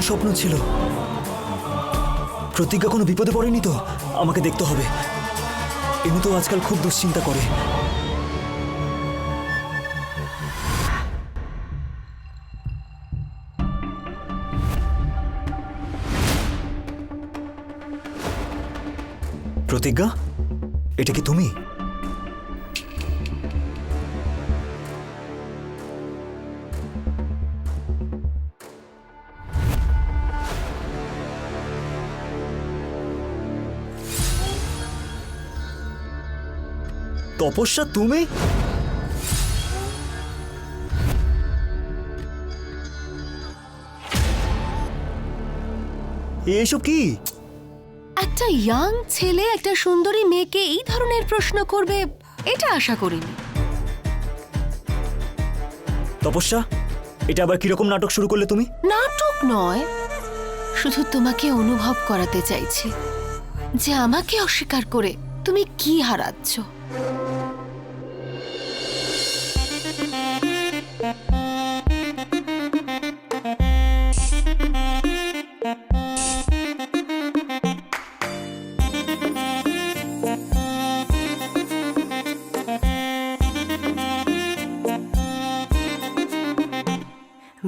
আমার স্বপ্ন ছিল। প্রতিজ্ঞা কোনো বিপদে পড়েনি তো? আমাকে দেখতে হবে। এমনি তো আজকাল খুব দুশ্চিন্তা করে। প্রতিজ্ঞা, এটা কি তুমি? তপস্যা, তুমি? এসব কি? একটা ইয়াং ছেলে একটা সুন্দরী মেয়েকে এই ধরনের প্রশ্ন করবে এটা আশা করিনি। তপস্যা, এটা আবার কিরকম নাটক শুরু করলে তুমি? নাটক নয়, শুধু তোমাকে অনুভব করাতে চাইছি যে আমাকে অস্বীকার করে তুমি কি হারাচ্ছ।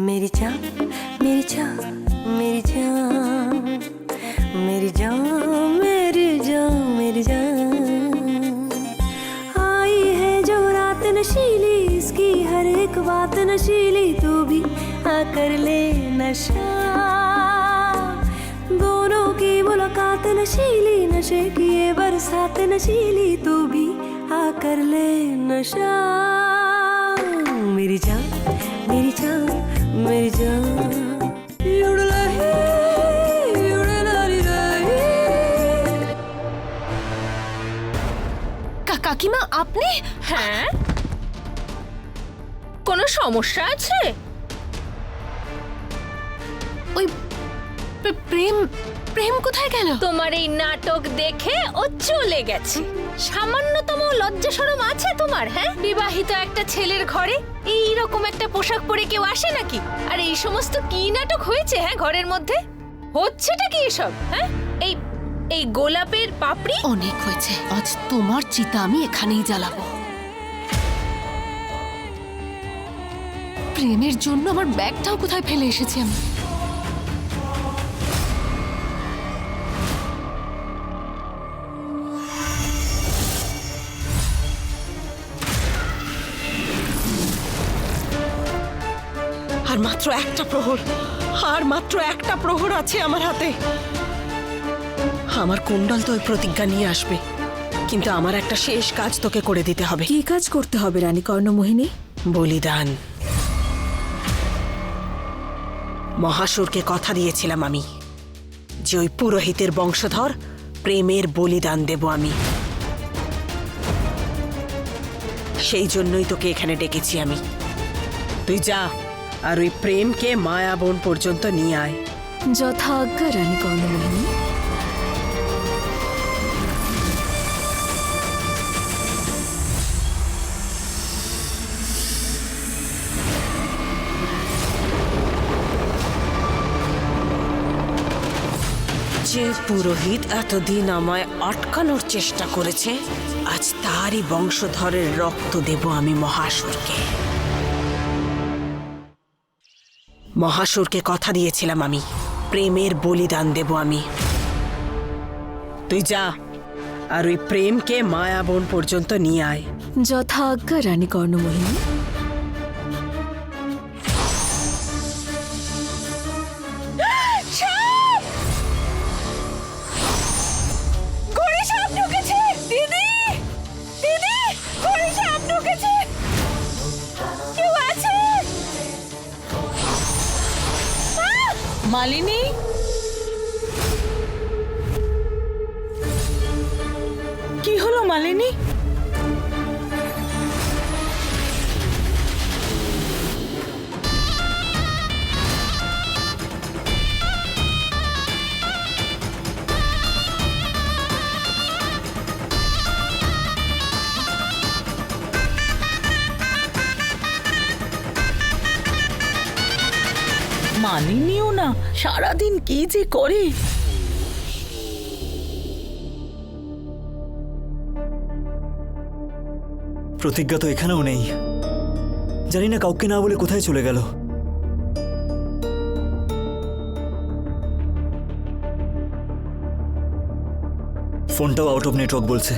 मेरी जान मेरी जान मेरी जान मेरी जान मेरी जान मेरी जान आई है जो रात नशीली, इसकी हर एक बात नशीली, तू भी आकर ले नशा। दोनों की मुलाकात नशीली, नशे की ये बरसात नशीली, तू भी आकर ले नशा। मेरी जान मेरी जान मेरी जान কাকিমা, আপনি? হ্যাঁ, কোনো সমস্যা আছে? ওই প্রেম প্রেম কোথায় গেল? তোমার এই নাটক দেখে ও চলে গেছে। সামান্যতম লজ্জা শরম আছে তোমার? হ্যাঁ, বিবাহিত একটা ছেলের ঘরে এই রকম একটা পোশাক পরে কেউ আসে নাকি? আর এই সমস্ত কি নাটক হয়েছে হ্যাঁ ঘরের মধ্যে? হচ্ছেটা কি এসব? হ্যাঁ, এই এই গোলাপের পাপড়ি। অনেক হয়েছে, আজ তোমার চিতা আমি এখানেই জ্বালাবো। প্রেমের জন্য আমার ব্যাগটাও কোথায় ফেলে এসেছি আমি। আর মাত্র একটা প্রহর, আর মাত্র একটা প্রহর আছে আমার হাতে। আমার কুণ্ডল তো ওই প্রতিজ্ঞা নিয়ে আসবে, কিন্তু আমার একটা শেষ কাজ তোকে করে দিতে হবে। কি কাজ করতে হবে রানী কর্ণমোহিনী? বলিদান। মহাসুরকে কথা দিয়েছিলাম আমি যে ওই পুরোহিতের বংশধর প্রেমের বলিদান দেব আমি। সেই জন্যই তোকে এখানে ডেকেছি আমি। তুই যা আর ওই প্রেমকে মায়াবন পর্যন্ত নিয়ে আয়। যথা আজ্ঞা রানী কর্ণমোহিনী। যে পুরোহিত এতদিন আমায় আটকানোর চেষ্টা করেছে, আজ তারই বংশধরের রক্ত দেব আমি মহাসুরকে। মহাসুরকে কথা দিয়েছিলাম আমি প্রেমের বলিদান দেব আমি। তুই যা আর ওই প্রেমকে মায়াবন পর্যন্ত নিয়ে আয়। যথা আজ্ঞা রানী কর্ণমোহিনী। মালিনী, কি হলো মালিনী? মানিনিও না। সারাদিন কি যে করে। প্রতিজ্ঞা তো এখানেও নেই। জানি না কাউকে না বলে কোথায় চলে গেল। ফোনটাও আউট অফ নেটওয়ার্ক বলছে।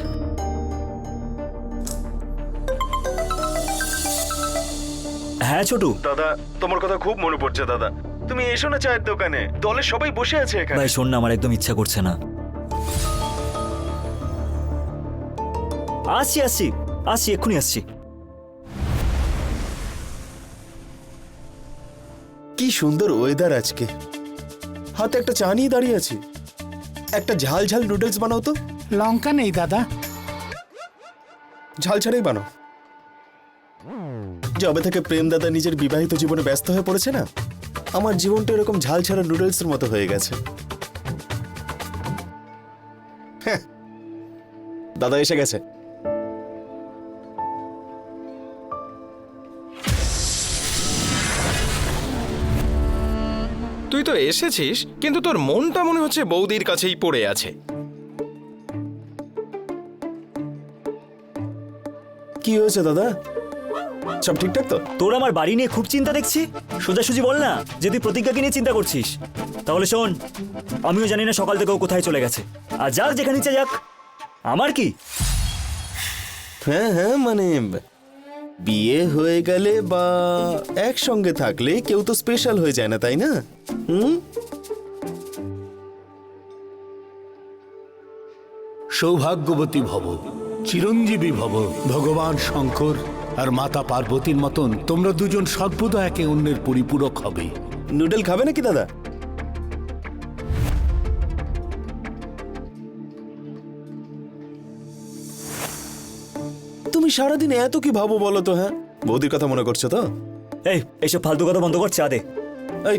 হ্যাঁ ছোটু। দাদা, তোমার কথা খুব মনে পড়ছে দাদা। তুমি এসো না চায়ের দোকানে, দলের সবাই বসে আছে এখানে। ভাই শোন না, আমার একদম ইচ্ছা করছে না। আসছি আসছি আসছি, এক্ষুনি আসছি। কি সুন্দর ওয়েদার আজকে, হাতে একটা চা নিয়ে দাঁড়িয়ে আছি। একটা ঝাল ঝাল নুডলস বানাও তো। লঙ্কা নেই দাদা। ঝাল ছাড়াই বানাও। যবে থেকে প্রেম দাদা নিজের বিবাহিত জীবনে ব্যস্ত হয়ে পড়েছে না, আমার জীবনটা এরকম ঝাল ছাড়া নুডলসের মতো হয়ে গেছে। হ্যাঁ, দাদা এসে গেছে। তুই তো এসেছিস, কিন্তু তোর মনটা মনে হচ্ছে বৌদির কাছেই পড়ে আছে। কি হয়েছে দাদা, সব ঠিকঠাক তো? তোর আমার বাড়ি নিয়ে খুব চিন্তা দেখছি। সোজাসুজি বল না যে তুই প্রতিজ্ঞাকে নিয়ে চিন্তা করছিস। তাহলে শোন, আমিও জানি না সকাল থেকে ও কোথায় চলে গেছে। আর যাক যেখানে ইচ্ছে যাক, আমার কি। হ্যাঁ হ্যাঁ, মানে বিয়ে হয়ে গেলে বা একসঙ্গে থাকলে কেউ তো স্পেশাল হয়ে যায় না, তাই না? সৌভাগ্যবতী ভব, চিরঞ্জীবী ভব। ভগবান শঙ্কর আর মাতা পার্বতীর মতন তোমরা দুজন সর্বদা একে অন্যের পরিপূরক হবে। নুডল খাবে নাকি দাদা? তুমি সারাদিন এত কি ভাবো বলো তো? হ্যাঁ, বৌদির কথা মনে করছো তো? এই এইসব ফালতু কথা বন্ধ কর, চা দে। এই